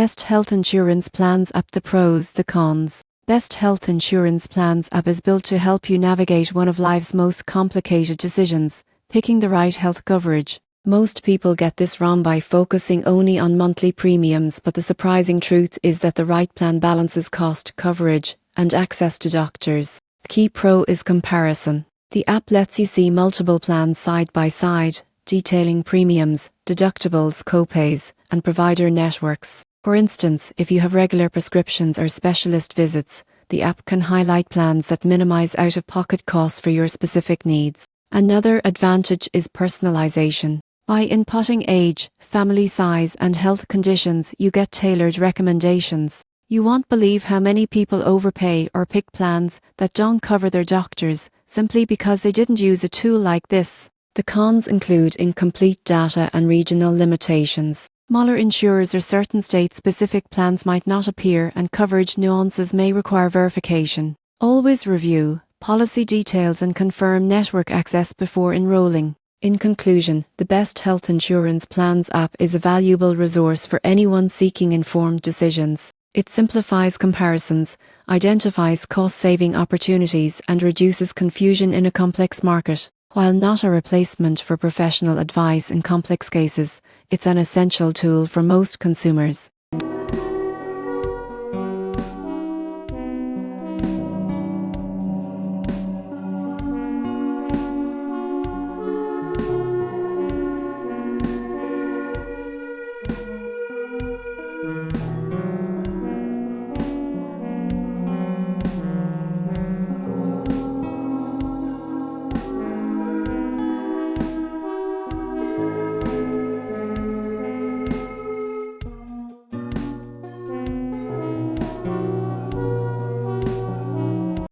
Best Health Insurance Plans App. The pros, the cons. Best Health Insurance Plans App is built to help you navigate one of life's most complicated decisions, picking the right health coverage. Most people get this wrong by focusing only on monthly premiums, but the surprising truth is that the right plan balances cost, coverage, and access to doctors. Key pro is comparison. The app lets you see multiple plans side by side, detailing premiums, deductibles, copays, and provider networks. For instance, if you have regular prescriptions or specialist visits, the app can highlight plans that minimize out-of-pocket costs for your specific needs. Another advantage is personalization. By inputting age, family size, and health conditions, you get tailored recommendations. You won't believe how many people overpay or pick plans that don't cover their doctors simply because they didn't use a tool like this. The cons include incomplete data and regional limitations. Smaller insurers or certain state-specific plans might not appear, and coverage nuances may require verification. Always review policy details and confirm network access before enrolling. In conclusion, the Best Health Insurance Plans app is a valuable resource for anyone seeking informed decisions. It simplifies comparisons, identifies cost-saving opportunities, and reduces confusion in a complex market. While not a replacement for professional advice in complex cases, it's an essential tool for most consumers.